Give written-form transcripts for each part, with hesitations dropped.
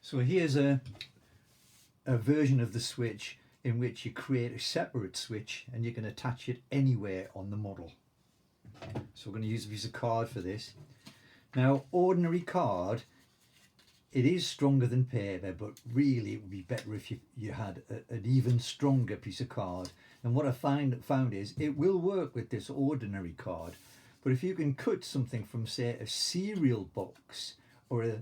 So here's a version of the switch in which you create a separate switch and you can attach it anywhere on the model. So we're going to use a piece of card for this. Now, ordinary card, it is stronger than paper, but really it would be better if you had an even stronger piece of card. And what I found is it will work with this ordinary card, but if you can cut something from, say, a cereal box or a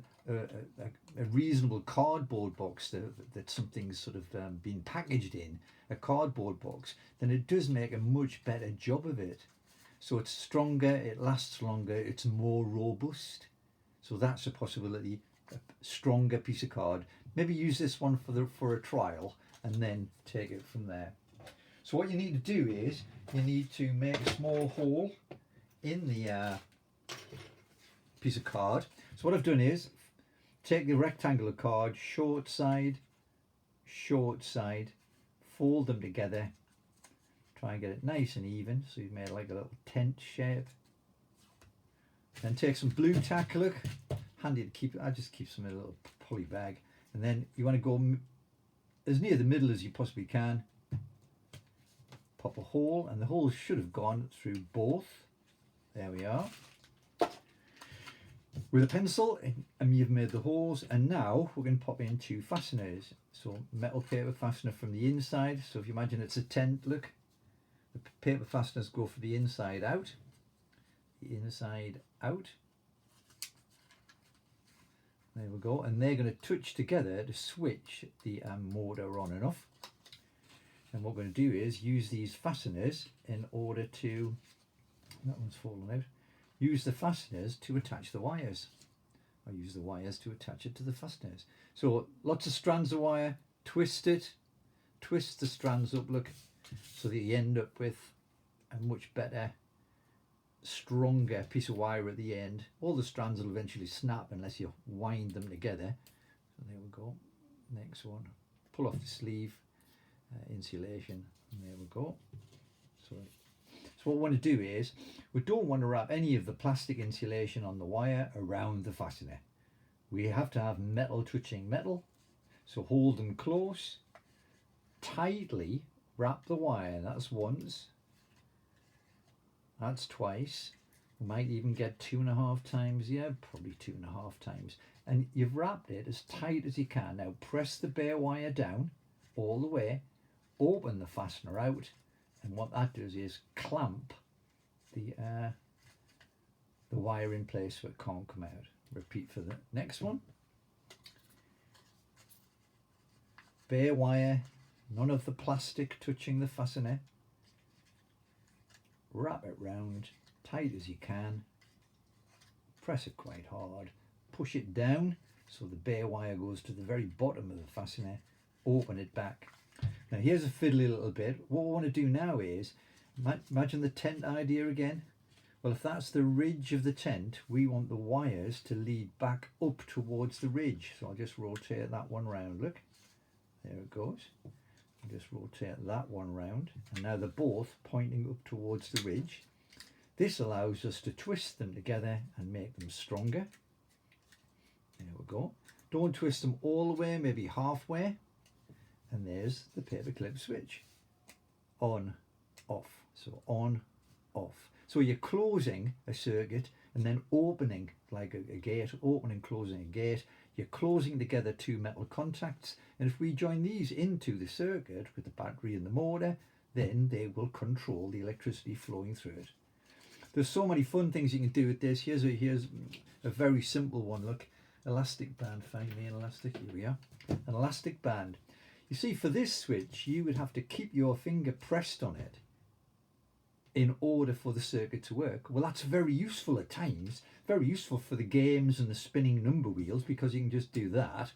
reasonable cardboard box that something's sort of been packaged in, a cardboard box, then it does make a much better job of it. So it's stronger, it lasts longer, it's more robust. So that's a possibility, a stronger piece of card. Maybe use this one for a trial and then take it from there. So what you need to do is you need to make a small hole in the piece of card. So what I've done is take the rectangular card, short side, fold them together, try and get it nice and even, so you've made like a little tent shape. Then take some blue tack, look, handy to keep, I just keep some in a little poly bag, and then you want to go as near the middle as you possibly can. Pop a hole, and the hole should have gone through both. There we are. With a pencil, and you've made the holes, and now we're going to pop in 2 fasteners. So metal paper fastener from the inside. So if you imagine it's a tent, look, the paper fasteners go for the inside out. The inside out. There we go, and they're going to touch together to switch the motor on and off. And what we're going to do is use these fasteners in order to, that one's fallen out, use the fasteners to attach the wires. I use the wires to attach it to the fasteners. So lots of strands of wire, twist it, twist the strands up, look, so that you end up with a much better, stronger piece of wire at the end. All the strands will eventually snap unless you wind them together. So there we go. Next one, pull off the sleeve, insulation, and there we go. So what we want to do is, we don't want to wrap any of the plastic insulation on the wire around the fastener. We have to have metal touching metal, so hold them close, tightly wrap the wire. That's once, that's twice, we might even get 2.5 times, yeah, probably 2.5 times. And you've wrapped it as tight as you can. Now press the bare wire down all the way, open the fastener out, and what that does is clamp the wire in place so it can't come out. Repeat for the next one. Bare wire, none of the plastic touching the fastener. Wrap it round, tight as you can. Press it quite hard. Push it down so the bare wire goes to the very bottom of the fastener. Open it back. Now here's a fiddly little bit. What we want to do now is, imagine the tent idea again. Well, if that's the ridge of the tent, we want the wires to lead back up towards the ridge. So I'll just rotate that one round, look. There it goes. I'll just rotate that one round. And now they're both pointing up towards the ridge. This allows us to twist them together and make them stronger. There we go. Don't twist them all the way, maybe halfway. And there's the paperclip switch. On, off. So on, off. So you're closing a circuit and then opening, like a gate, opening, closing a gate. You're closing together 2 metal contacts. And if we join these into the circuit with the battery and the motor, then they will control the electricity flowing through it. There's so many fun things you can do with this. Here's a very simple one. Look, elastic band. Find me an elastic. Here we are. An elastic band. You see, for this switch, you would have to keep your finger pressed on it in order for the circuit to work. Well, that's very useful at times, very useful for the games and the spinning number wheels, because you can just do that,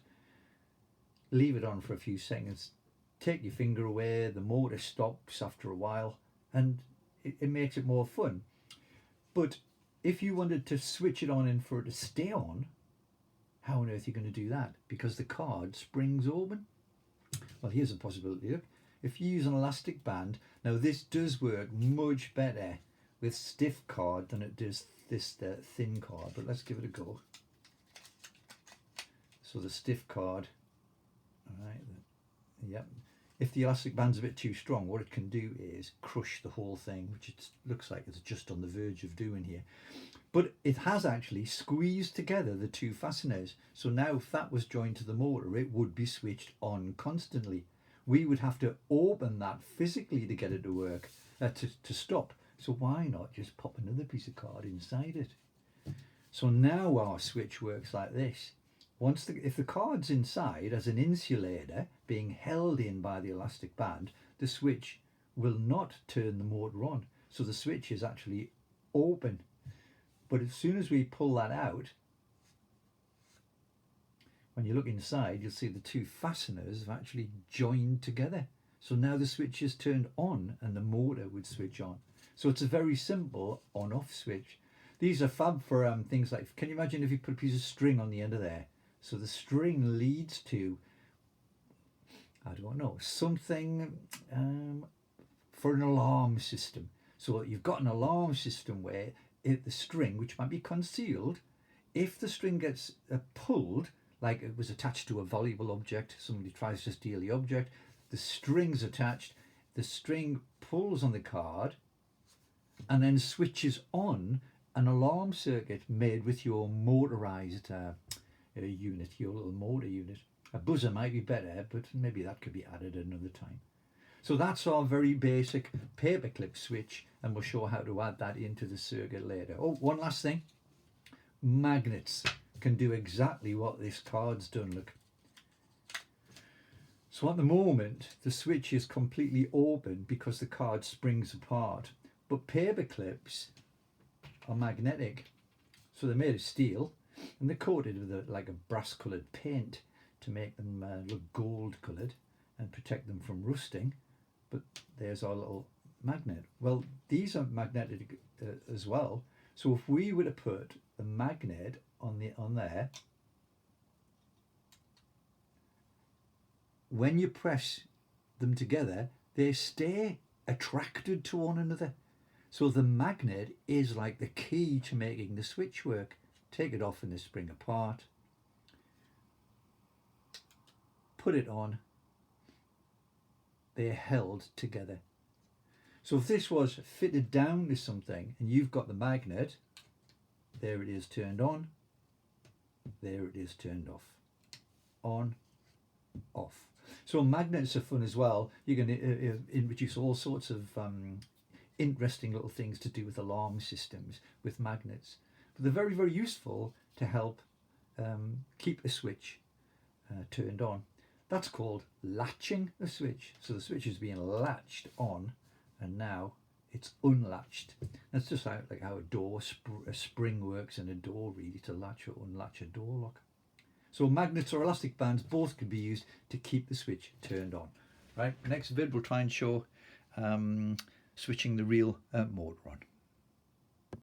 leave it on for a few seconds, take your finger away, the motor stops after a while, and it makes it more fun. But if you wanted to switch it on and for it to stay on, how on earth are you going to do that? Because the card springs open. Well, here's a possibility. Look, if you use an elastic band, now this does work much better with stiff card than it does this thin card, but let's give it a go. So the stiff card, all right, yep. If the elastic band's a bit too strong, what it can do is crush the whole thing, which it looks like it's just on the verge of doing here. But it has actually squeezed together the two fasteners. So now if that was joined to the motor, it would be switched on constantly. We would have to open that physically to get it to work, to stop. So why not just pop another piece of card inside it? So now our switch works like this. If the card's inside as an insulator being held in by the elastic band, the switch will not turn the motor on. So the switch is actually open. But as soon as we pull that out, when you look inside, you'll see the two fasteners have actually joined together. So now the switch is turned on and the motor would switch on. So it's a very simple on-off switch. These are fab for things like, can you imagine if you put a piece of string on the end of there? So the string leads to, I don't know, something for an alarm system. So you've got an alarm system where the string, which might be concealed, if the string gets pulled, like it was attached to a valuable object, somebody tries to steal the object, the string's attached, the string pulls on the card and then switches on an alarm circuit made with your motorized unit, your little motor unit. A buzzer might be better, but maybe that could be added another time. So that's our very basic paperclip switch, and we'll show how to add that into the circuit later. Oh, one last thing. Magnets can do exactly what this card's done, look. So at the moment, the switch is completely open because the card springs apart. But paper clips are magnetic. So they're made of steel and they're coated with like a brass coloured paint to make them look gold coloured and protect them from rusting. But there's our little magnet. Well, these are magnetic as well. So if we were to put the magnet on there, when you press them together, they stay attracted to one another. So the magnet is like the key to making the switch work. Take it off and they spring apart. Put it on. They're held together. So if this was fitted down to something and you've got the magnet, there it is turned on, there it is turned off. On, off. So magnets are fun as well. You can introduce all sorts of interesting little things to do with alarm systems with magnets. But they're very, very useful to help keep a switch turned on. That's called latching a switch. So the switch is being latched on and now it's unlatched. That's just like how a spring works in a door, really, to latch or unlatch a door lock. So magnets or elastic bands both can be used to keep the switch turned on. Right, next vid we'll try and show switching the real motor on.